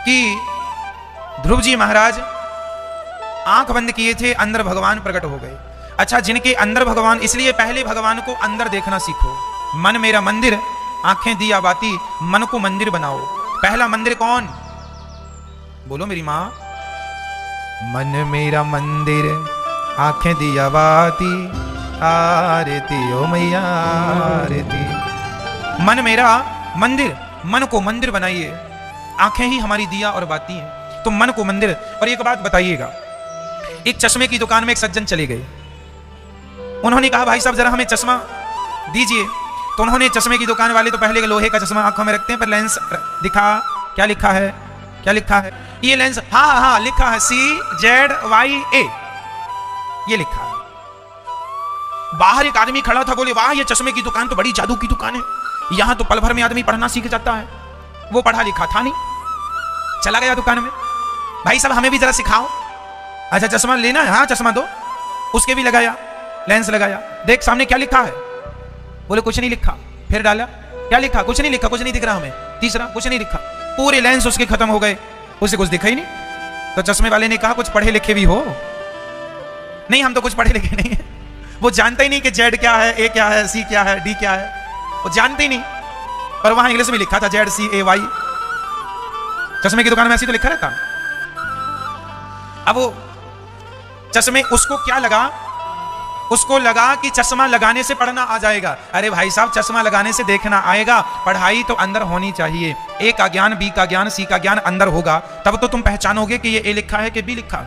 कि ध्रुव जी महाराज आंख बंद किए थे, अंदर भगवान प्रकट हो गए। अच्छा, जिनके अंदर भगवान, इसलिए पहले भगवान को अंदर देखना सीखो। मन मेरा मंदिर, आंखें दिया बाती, मन को मंदिर बनाओ। पहला मंदिर कौन? बोलो मेरी मां। मन मेरा मंदिर, आंखें दिया बाती, आरती ओ मैया आरती। मन मेरा मंदिर, मन को मंदिर बनाइए। आंखें ही हमारी दिया और बाती हैं, तो मन को मंदिर। और एक बात बताइएगा, एक चश्मे की दुकान में एक सज्जन चले गए। उन्होंने कहा भाई साहब जरा हमें चश्मा दीजिए। तो उन्होंने चश्मे की दुकान वाले तो पहले लोहे का चश्मा आंखों में रखते हैं, पर लेंस दिखा। क्या लिखा है? क्या लिखा है? ये लेंस, हाँ हाँ लिखा है CZYA, ये लिखा है। बाहर एक आदमी खड़ा था, बोले वाह ये चश्मे की दुकान तो बड़ी जादू की दुकान है, यहां तो पल भर में आदमी पढ़ना सीख जाता है। वो पढ़ा लिखा था नहीं, चला गया दुकान में। भाई साहब हमें भी जरा सिखाओ। अच्छा चश्मा लेना है? हाँ चश्मा दो। उसके भी लगाया, लेंस लगाया। देख सामने क्या लिखा है? बोले कुछ नहीं लिखा। फिर डाला, क्या लिखा? कुछ नहीं लिखा, कुछ नहीं दिख रहा हमें। तीसरा, कुछ नहीं लिखा। पूरे लेंस उसके खत्म हो गए, उसे कुछ दिखा ही नहीं। तो चश्मे वाले ने कहा कुछ पढ़े लिखे भी हो? नहीं हम तो कुछ पढ़े लिखे नहीं है। वो जानता ही नहीं कि जेड क्या है, ए क्या है, सी क्या है, डी क्या है, वो जानते ही नहीं। पर वहां इंग्लिश में लिखा था ZCAY। चश्मे की दुकान में ऐसी तो लिखा रहता। अब वो चश्मे, उसको क्या लगा? उसको लगा कि चश्मा लगाने से पढ़ना आ जाएगा। अरे भाई साहब चश्मा लगाने से देखना आएगा? पढ़ाई तो अंदर होनी चाहिए। ए का ज्ञान, बी का ज्ञान, सी का ज्ञान अंदर होगा, तब तो तुम पहचानोगे कि ये ए लिखा है कि बी लिखा है।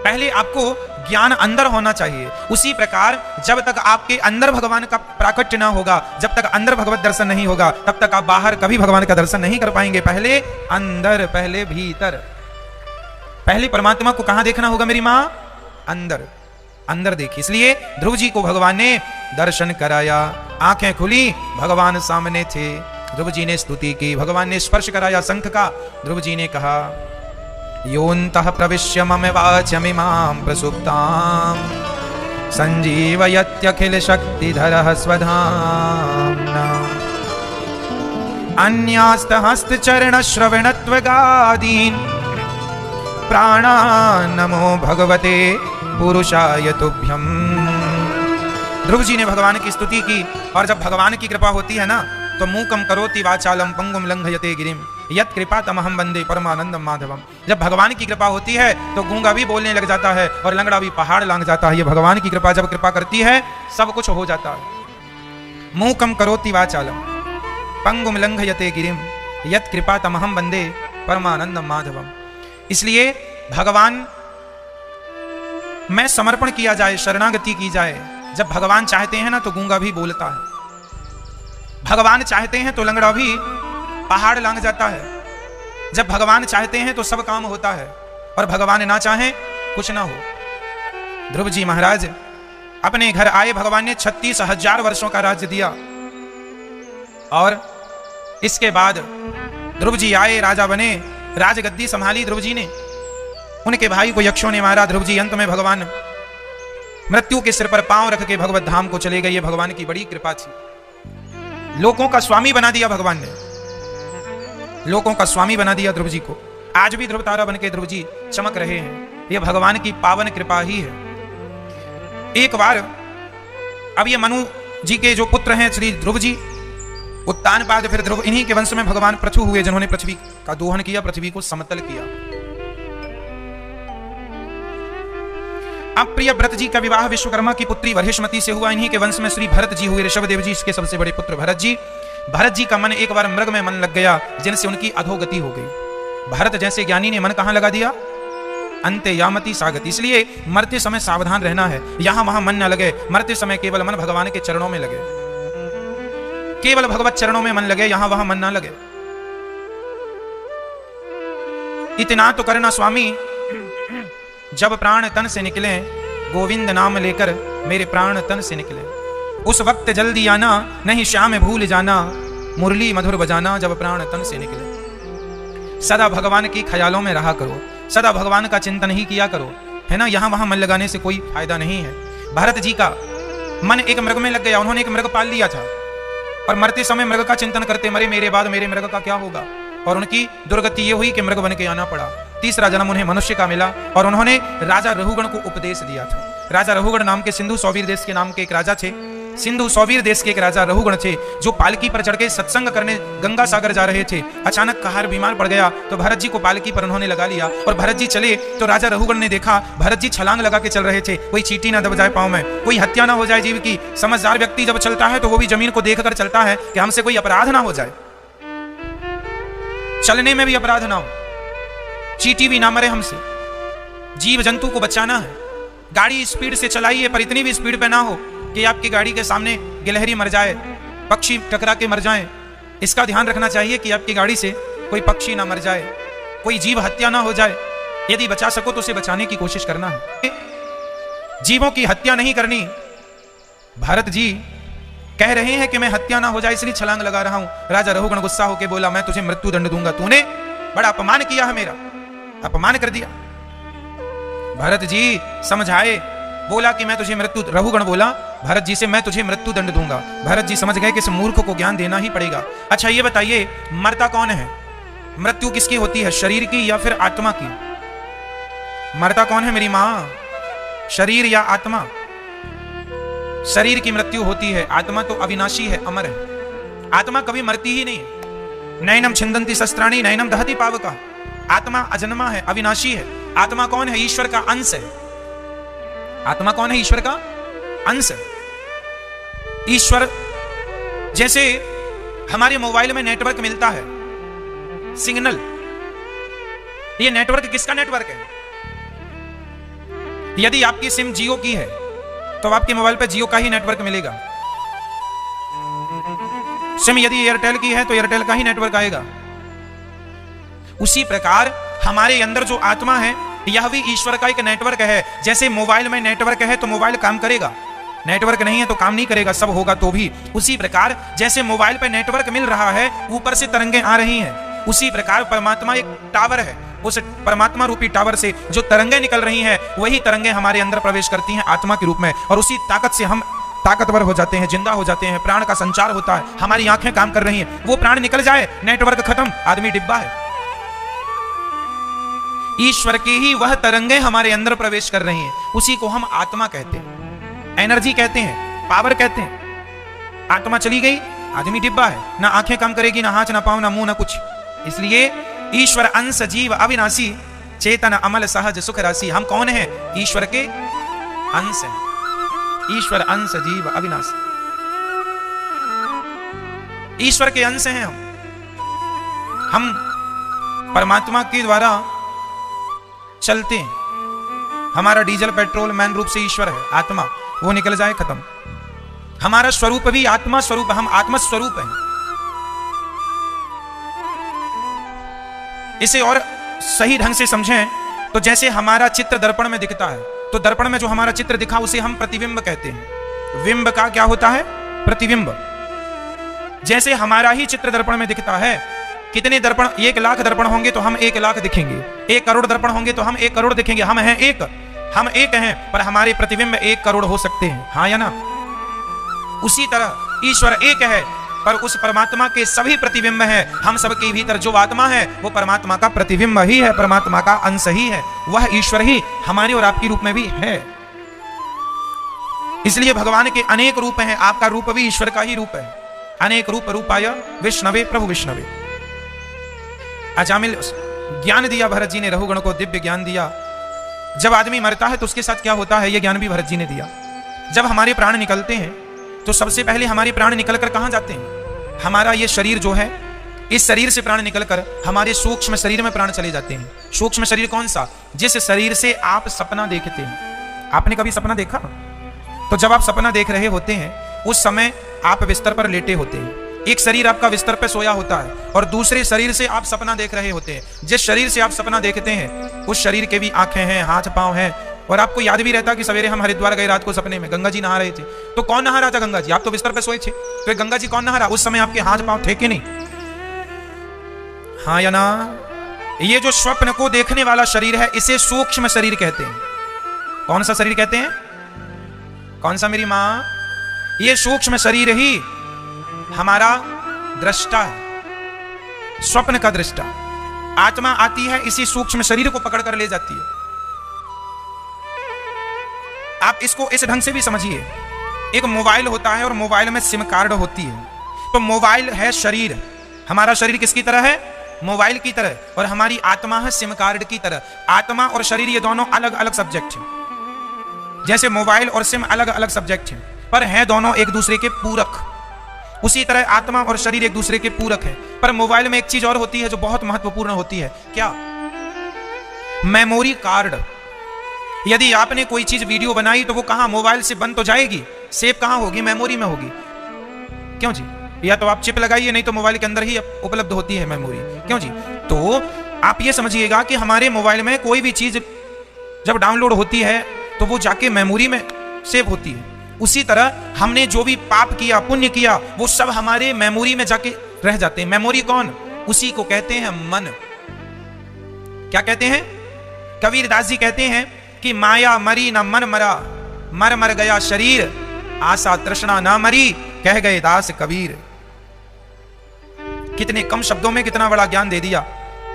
पहले आपको ज्ञान अंदर होना चाहिए। उसी प्रकार जब तक आपके अंदर भगवान का प्राकट्य ना होगा, जब तक अंदर भगवत दर्शन नहीं होगा, तब तक आप बाहर कभी भगवान का दर्शन नहीं कर पाएंगे। पहले अंदर, पहले भीतर। पहले परमात्मा को कहां देखना होगा मेरी मां? अंदर। अंदर देखिए। इसलिए ध्रुव जी को भगवान ने दर्शन कराया, आंखें खुली, भगवान सामने थे। ध्रुव जी ने स्तुति की, भगवान ने स्पर्श कराया शंख का। ध्रुव जी ने कहा योऽन्तः प्रविश्य मम वाचमिमां प्रसुप्तां संजीवयत्यखिल शक्तिधरः स्वधाम्ना अन्यास्तहस्तचरणश्रवणत्वगादीन् प्राणान् नमो भगवते पुरुषाय तुभ्यम्। ध्रुव जी ने भगवान की स्तुति की। और जब भगवान की कृपा होती है ना, तो मूकम करोति वाचालम पंगुम लंघयते गिरिम यत् कृपा तमहम वंदे परमानंदम माधवम। जब भगवान की कृपा होती है तो गूंगा भी बोलने लग जाता है और लंगड़ा भी पहाड़ लांघ जाता है। ये भगवान की कृपा जब कृपा करती है सब कुछ हो जाता है। मूकम करोति वाचालम पंगुम लंघयते गिरिम यत् कृपा तमहम वंदे परमानंदम माधवम। इसलिए भगवान में समर्पण किया जाए, शरणागति की जाए। जब भगवान चाहते हैं ना तो गूंगा भी बोलता है, भगवान चाहते हैं तो लंगड़ा भी पहाड़ लांघ जाता है, जब भगवान चाहते हैं तो सब काम होता है, और भगवान ना चाहे कुछ ना हो। ध्रुव जी महाराज अपने घर आए, भगवान ने 36,000 वर्षों का राज्य दिया। और इसके बाद ध्रुव जी आए, राजा बने, राजगद्दी संभाली ध्रुव जी ने। उनके भाई को यक्षों ने मारा। ध्रुव जी अंत में भगवान मृत्यु के सिर पर पांव रख के भगवत धाम को चले गए। ये भगवान की बड़ी कृपा थी। लोगों का स्वामी बना दिया भगवान ने, लोगों का स्वामी बना दिया ध्रुव जी को। आज भी ध्रुव तारा बन के ध्रुव जी चमक रहे हैं। यह भगवान की पावन कृपा ही है। एक बार अब ये मनु जी के जो पुत्र हैं श्री ध्रुव जी, उत्तानपाद, फिर ध्रुव, इन्हीं के वंश में भगवान पृथु हुए, जिन्होंने पृथ्वी का दोहन किया, पृथ्वी को समतल किया। अब प्रिय व्रत जी का विवाह विश्वकर्मा की पुत्री वर्हिष्मती से हुआ। इन्हीं के वंश में श्री भरत जी हुए, ऋषभदेव जी इसके सबसे बड़े पुत्र भरत जी। भरत जी का मन एक बार मृग में मन लग गया, जिनसे उनकी अधोगति हो गई। भरत जैसे ज्ञानी ने मन कहां लगा दिया? अंते यामति सागति। इसलिए मरते समय सावधान रहना है, यहां वहां मन न लगे। मरते समय केवल मन भगवान के चरणों में लगे, केवल भगवत चरणों में मन लगे, यहां वहां मन ना लगे। इतना तो करना स्वामी, जब प्राण तन से निकले, गोविंद नाम लेकर मेरे प्राण तन से निकले, उस वक्त जल्दी आना, नहीं श्याम भूल जाना, मुरली मधुर बजाना, जब प्राण तन से निकले। सदा भगवान की ख्यालों में रहा करो, सदा भगवान का चिंतन ही किया करो, है ना। यहां वहां मन लगाने से कोई फायदा नहीं है। भरत जी का मन एक मृग में लग गया। उन्होंने एक मृग पाल लिया था और मरते समय मृग का चिंतन करते, मरे मेरे बाद मेरे मृग का क्या होगा। और उनकी दुर्गति ये हुई कि मृग बन के आना पड़ा। तीसरा जन्म उन्हें मनुष्य का मिला और उन्होंने राजा रहुगण को उपदेश दिया था। राजा रहुगण नाम के सिंधु सौवीर देश के नाम के एक राजा थे। सिंधु सौवीर देश के एक राजा रहुगण थे, जो पालकी पर चढ़ के सत्संग करने गंगा सागर जा रहे थे। अचानक कहार बीमार पड़ गया तो भरत जी को पालकी पर उन्होंने लगा लिया और भरत जी चले तो राजा रहुगण ने देखा भरत जी छलांग लगा के चल रहे थे, कोई चींटी ना दब जाए पांव में, कोई हत्या ना हो जाए जीव की। समझदार व्यक्ति जब चलता है तो वो भी जमीन को देखकर चलता है कि हमसे कोई अपराध ना हो जाए, चलने में भी अपराध ना हो, चींटी भी ना मरे हमसे, जीव जंतु को बचाना है। गाड़ी स्पीड से चलाइए पर इतनी भी स्पीड पे ना हो कि आपकी गाड़ी के सामने गिलहरी मर जाए, पक्षी टकरा के मर जाएं। इसका ध्यान रखना चाहिए कि आपकी गाड़ी से कोई पक्षी ना मर जाए, कोई जीव हत्या ना हो जाए। यदि बचा सको तो उसे बचाने की कोशिश करना है, जीवों की हत्या नहीं करनी। भरत जी कह रहे हैं कि मैं हत्या ना हो जाए इसलिए छलांग लगा रहा हूं। राजा रहुगण गुस्सा होकर बोला, मैं तुझे मृत्यु दंड दूंगा, तूने बड़ा अपमान किया है, मेरा अपमान कर दिया। भरत जी समझाए, बोला कि मैं तुझे मृत्यु, रहुगण बोला भरत जी से, मैं तुझे मृत्यु दंड दूंगा। भरत जी समझ गए कि इस मूर्ख को ज्ञान देना ही पड़ेगा। अच्छा ये बताइए, मरता कौन है? मृत्यु किसकी होती है, शरीर की या फिर आत्मा की? मरता कौन है मेरी मां, शरीर या आत्मा? शरीर की मृत्यु होती है, आत्मा तो अविनाशी है, अमर है। आत्मा कभी मरती ही नहीं। नैनम छिंदंती शस्त्राणी नैनम दहति पावका। आत्मा अजन्मा है, अविनाशी है। आत्मा कौन है? ईश्वर का अंश है। आत्मा कौन है? ईश्वर का अंश है। ईश्वर, जैसे हमारे मोबाइल में नेटवर्क मिलता है, सिग्नल, ये नेटवर्क किसका नेटवर्क है? यदि आपकी सिम जियो की है तो आपके मोबाइल पे जियो का ही नेटवर्क मिलेगा। सिम यदि एयरटेल की है तो एयरटेल का ही नेटवर्क आएगा। उसी प्रकार हमारे अंदर जो आत्मा है यह भी ईश्वर का एक नेटवर्क है। जैसे मोबाइल में नेटवर्क है तो मोबाइल काम करेगा, नेटवर्क नहीं है तो काम नहीं करेगा, सब होगा तो भी। उसी प्रकार जैसे मोबाइल पे नेटवर्क मिल रहा है, ऊपर से तरंगें आ रही हैं, उसी प्रकार परमात्मा एक टावर है। उस परमात्मा रूपी टावर से जो तरंगें निकल रही हैं, वही तरंगें हमारे अंदर प्रवेश करती हैं आत्मा के रूप में, और उसी ताकत से हम ताकतवर हो जाते हैं, जिंदा हो जाते हैं, प्राण का संचार होता है, हमारी आंखें काम कर रही हैं। वो प्राण निकल जाए, नेटवर्क खत्म, आदमी डिब्बा है। ईश्वर की ही वह तरंगें हमारे अंदर प्रवेश कर रही हैं, उसी को हम आत्मा कहते हैं, एनर्जी कहते हैं, पावर कहते हैं। आत्मा चली गई, आदमी डिब्बा है, ना आंखें काम करेगी, ना हाथ, ना पांव, ना मुंह, ना कुछ। इसलिए ईश्वर अंश जीव अविनाशी चेतन अमल सहज सुख राशि। हम कौन हैं? ईश्वर के अंश हैं। ईश्वर अंश जीव अविनाशी, ईश्वर के अंश हैं हम परमात्मा के द्वारा चलते हैं। हमारा डीजल पेट्रोल मेन रूप से ईश्वर है, आत्मा, वो निकल जाए खत्म। हमारा स्वरूप भी आत्मा स्वरूप, हम आत्मा स्वरूप हैं। इसे और सही ढंग से समझें तो जैसे हमारा चित्र दर्पण में दिखता है, तो दर्पण में जो हमारा चित्र दिखा उसे हम प्रतिबिंब कहते हैं। विंब का क्या होता है? प्रतिबिंब। जैसे हमारा ही चित्र दर्पण में दिखता है, कितने दर्पण, 1 लाख दर्पण होंगे तो हम 1 लाख दिखेंगे, 1 करोड़ दर्पण होंगे तो हम 1 करोड़ दिखेंगे। हम हैं एक, हम एक हैं, पर हमारे प्रतिबिंब 1 करोड़ हो सकते हैं, हाँ या ना? उसी तरह ईश्वर एक है, पर उस परमात्मा के सभी प्रतिबिंब हैं। हम सबके भीतर जो आत्मा है वो परमात्मा का प्रतिबिंब ही है, परमात्मा का अंश ही है। वह ईश्वर ही हमारे और आपके रूप में भी है। इसलिए भगवान के अनेक रूप हैं, आपका रूप भी ईश्वर का ही रूप है। अनेक रूप रूपाय विष्णवे प्रभु विष्णवे। अजामिल ज्ञान दिया भरत जी ने, रहुगण को दिव्य ज्ञान दिया। जब आदमी मरता है तो उसके साथ क्या होता है, यह ज्ञान भी भरत जी ने दिया। जब हमारे प्राण निकलते हैं तो सबसे पहले हमारे प्राण निकलकर कहां जाते हैं? हमारा ये शरीर जो है, इस शरीर से प्राण निकलकर हमारे सूक्ष्म शरीर में प्राण चले जाते हैं। सूक्ष्म शरीर कौन सा? जिस शरीर से आप सपना देखते हैं। आपने कभी सपना देखा? तो जब आप सपना देख रहे होते हैं उस समय आप बिस्तर पर लेटे होते हैं। एक शरीर आपका बिस्तर पर सोया होता है और दूसरे शरीर से आप सपना देख रहे होते हैं। जिस शरीर से आप सपना देखते हैं उस शरीर के भी आंखें हैं, हाथ पांव हैं, और आपको याद भी रहता कि सवेरे हम हरिद्वार गए, रात को सपने में गंगा जी नहा रहे थे। तो कौन नहा रहा था? गंगा जी। आप तो बिस्तर पे सोए थे, तो गंगा जी कौन नहा रहा? उस समय आपके हाथ पांव थे कि नहीं? हाँ या ना? ये जो स्वप्न को देखने वाला शरीर है इसे सूक्ष्म शरीर कहते हैं। कौन सा शरीर कहते हैं? कौन सा मेरी मां? ये सूक्ष्म शरीर ही हमारा दृष्टा है, स्वप्न का दृष्टा। आत्मा आती है, इसी सूक्ष्म शरीर को पकड़ कर ले जाती है। आप इसको इस ढंग से भी समझिए, एक मोबाइल होता है और मोबाइल में सिम कार्ड होती है। तो मोबाइल है शरीर, हमारा शरीर किसकी तरह है? मोबाइल की तरह, और हमारी आत्मा है सिम कार्ड की तरह। आत्मा और शरीर ये दोनों अलग अलग सब्जेक्ट हैं। जैसे मोबाइल और सिम अलग अलग सब्जेक्ट हैं, पर हैं दोनों एक दूसरे के पूरक। उसी तरह आत्मा और शरीर एक दूसरे के पूरक है। पर मोबाइल में एक चीज और होती है जो बहुत महत्वपूर्ण होती है। क्या? Memory card. यदि आपने कोई चीज वीडियो बनाई तो वो कहां? मोबाइल से बन तो जाएगी, सेव कहां होगी? मेमोरी में होगी। क्यों जी? या तो आप चिप लगाइए, नहीं तो मोबाइल के अंदर ही उपलब्ध होती है मेमोरी। क्यों जी? तो आप ये समझिएगा कि हमारे मोबाइल में कोई भी चीज जब डाउनलोड होती है तो वो जाके मेमोरी में सेव होती है। उसी तरह हमने जो भी पाप किया, पुण्य किया, वो सब हमारे मेमोरी में जाके रह जाते हैं। मेमोरी कौन? उसी को कहते हैं मन। क्या कहते हैं? कबीर दास जी कहते हैं कि माया मरी ना मन मरा, मर मर गया शरीर, आशा तृष्णा ना मरी, कह गए दास कबीर। कितने कम शब्दों में कितना बड़ा ज्ञान दे दिया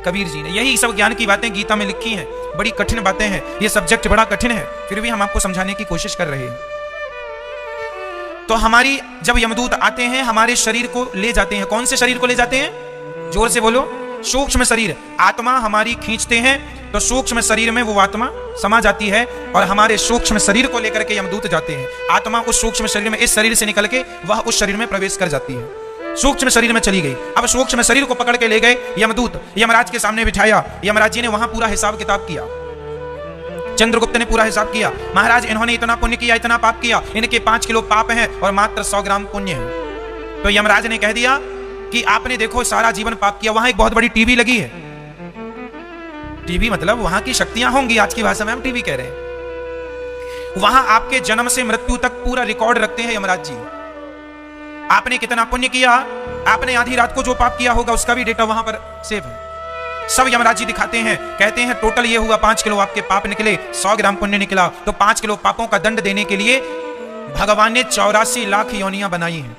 कबीर जी ने। यही सब ज्ञान की बातें गीता में लिखी हैं। बड़ी कठिन बातें हैं, ये सब्जेक्ट बड़ा कठिन है, फिर भी हम आपको समझाने की कोशिश कर रहे हैं। तो हमारी जब यमदूत आते हैं हमारे शरीर को ले जाते हैं। कौन से शरीर को ले जाते हैं? जोर से बोलो। सूक्ष्म शरीर। आत्मा हमारी खींचते हैं तो सूक्ष्म शरीर में वो आत्मा समा जाती है और हमारे सूक्ष्म शरीर को लेकर के यमदूत जाते हैं। आत्मा उस सूक्ष्म शरीर में, इस शरीर से निकल के वह उस शरीर में प्रवेश कर जाती है। सूक्ष्म शरीर में चली गई। अब सूक्ष्म शरीर को पकड़ के ले गए यमदूत, यमराज के सामने बिठाया। यमराज जी ने वहां पूरा हिसाब किताब किया। चंद्रगुप्त ने पूरा हिसाब किया। महाराज, इन्होंने इतना पुण्य किया, इतना पाप किया, इनके 5 किलो पाप हैं और मात्र 100 ग्राम पुण्य है। तो यमराज ने कह दिया कि आपने देखो सारा जीवन पाप किया। वहां एक बहुत बड़ी टीवी लगी है। टीवी मतलब वहां की शक्तियां होंगी, आज की भाषा में हम टीवी कह रहे हैं। वहां आपके जन्म से मृत्यु तक पूरा रिकॉर्ड रखते हैं यमराज जी। आपने कितना पुण्य किया, आपने आधी रात को जो पाप किया होगा उसका भी डेटा वहां पर सेव है। सब यमराज जी दिखाते हैं, कहते हैं टोटल ये हुआ 5 किलो आपके पाप निकले, 100 ग्राम पुण्य निकला। तो 5 किलो पापों का दंड देने के लिए भगवान ने 84 लाख योनियां बनाई हैं।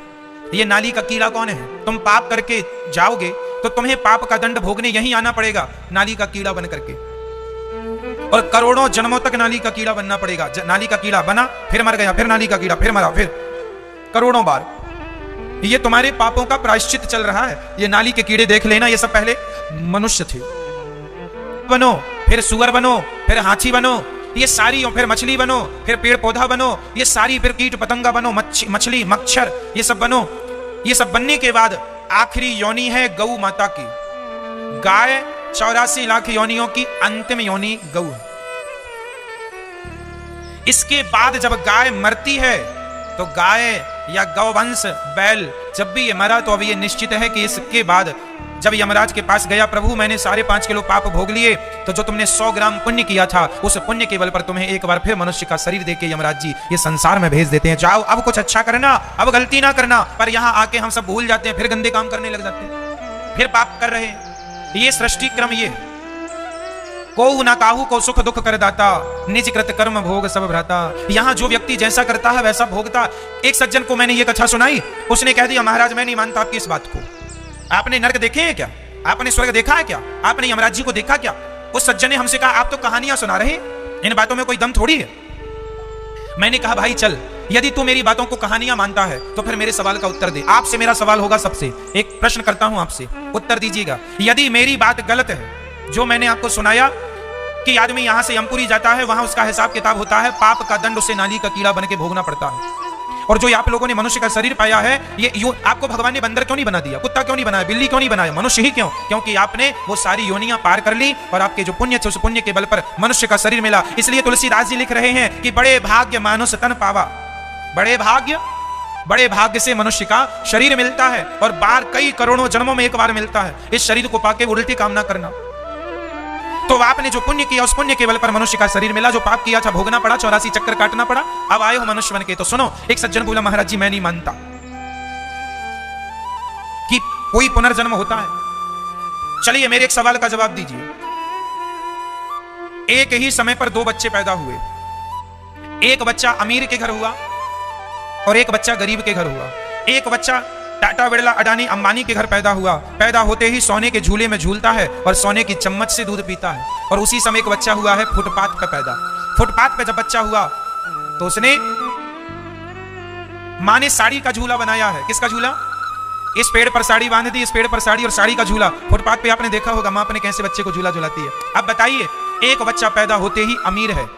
ये नाली का कीड़ा कौन है? तुम पाप करके जाओगे तो तुम्हें पाप का दंड भोगने यहीं आना पड़ेगा, नाली का कीड़ा बन करके। और करोड़ों जन्मों तक नाली का कीड़ा बनना पड़ेगा। नाली का कीड़ा बना, फिर मर गया, फिर नाली का कीड़ा, फिर मरा, फिर करोड़ों बार। ये तुम्हारे पापों का प्रायश्चित चल रहा है। ये नाली के कीड़े देख लेना, ये सब पहले मनुष्य थे। बनो, फिर सुअर बनो, फिर हाथी बनो, ये सारी, फिर मछली बनो, फिर पेड़ पौधा बनो, ये सारी, फिर कीट पतंगा बनो, मछली, मच्छर, ये सब बनो। ये सब बनने के बाद आखिरी योनि है गौ माता की। गाय 84 लाख योनियों की अंतिम योनि गौ है। इसके बाद जब गाय मरती है तो गाय या गौवंश, बैल, जब भी ये मरा तो अब ये निश्चित है कि इसके बाद जब यमराज के पास गया, प्रभु मैंने 5.5 किलो पाप भोग लिए, तो जो तुमने 100 ग्राम पुण्य किया था उस पुण्य के बल पर तुम्हें एक बार फिर मनुष्य का शरीर देके यमराज जी ये संसार में भेज देते हैं। जाओ, अब कुछ अच्छा करना, अब गलती ना करना। पर यहाँ आके हम सब भूल जाते हैं, फिर गंदे काम करने लग जाते हैं, फिर पाप कर रहे हैं। ये सृष्टि क्रम ये है। को ना काहू को सुख दुख कर दाता, निज कृत कर्म भोग सब भ्राता। यहाँ जो व्यक्ति जैसा करता है वैसा भोगता। एक सज्जन को मैंने ये कथा सुनाई, उसने कह दिया महाराज मैं नहीं मानता आपकी इस बात को। आपने नरक देखे हैं क्या? आपने स्वर्ग देखा है क्या? आपने यमराज जी को देखा क्या? उस सज्जन ने हमसे कहा आप तो कहानियां सुना रहे, इन बातों में कोई दम थोड़ी है। मैंने कहा भाई चल, यदि तू मेरी बातों को कहानियां मानता है तो फिर मेरे सवाल का उत्तर दे। आपसे मेरा सवाल होगा, सबसे एक प्रश्न करता हूं आपसे, उत्तर दीजिएगा। यदि मेरी बात गलत है, जो मैंने आपको सुनाया कि आदमी यहां से यमपुरी जाता है, वहां उसका हिसाब किताब होता है, पाप का दंड उसे नाली का कीड़ा बन के भोगना पड़ता है। और जो आप लोगों ने मनुष्य का शरीर पाया है, ये यूं आपको भगवान ने बंदर क्यों नहीं बना दिया, कुत्ता क्यों नहीं बनाया, बिल्ली क्यों नहीं बनाया, मनुष्य ही क्यों? क्योंकि आपने वो सारी योनियां पार कर ली और आपके जो पुण्य थे उस पुण्य के बल पर मनुष्य का शरीर मिला। इसलिए तुलसीदास जी लिख रहे हैं कि बड़े भाग्य मानुष तन पावा। बड़े भाग्य से मनुष्य का शरीर मिलता है और बार कई करोड़ों जन्मों में एक बार मिलता है। इस शरीर को पाके उल्टी काम ना करना। तो आपने जो पुण्य किया उस पुण्य के बल पर मनुष्य का शरीर मिला, जो पाप किया था भोगना पड़ा, 84 चक्कर काटना पड़ा, अब आए हो मनुष्य बन के। तो सुनो, एक सज्जन बोला महाराज जी मैं नहीं मानता कि कोई पुनर्जन्म होता है। चलिए मेरे एक सवाल का जवाब दीजिए। एक ही समय पर 2 बच्चे पैदा हुए, एक बच्चा अमीर के घर हुआ और एक बच्चा गरीब के घर हुआ। एक बच्चा टाटा बिरला अडानी अंबानी के घर पैदा हुआ, पैदा होते ही सोने के झूले में झूलता है और सोने की चम्मच से दूध पीता है। और उसी समय एक बच्चा हुआ है फुटपाथ पे पैदा। फुटपाथ पे जब बच्चा हुआ तो उसने माँ ने साड़ी का झूला बनाया है। किसका झूला? इस पेड़ पर साड़ी बांध दी, इस पेड़ पर साड़ी और साड़ी का झूला। फुटपाथ पे आपने देखा होगा माँ अपने कैसे बच्चे को झूला झुलाती है। अब बताइए, एक बच्चा पैदा होते ही अमीर है,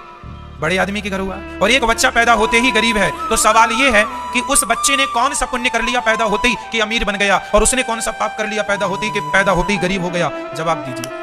बड़े आदमी के घर हुआ, और एक बच्चा पैदा होते ही गरीब है, तो सवाल यह है कि उस बच्चे ने कौन सा पुण्य कर लिया पैदा होते ही कि अमीर बन गया, और उसने कौन सा पाप कर लिया पैदा होते ही कि पैदा होते ही गरीब हो गया? जवाब दीजिए।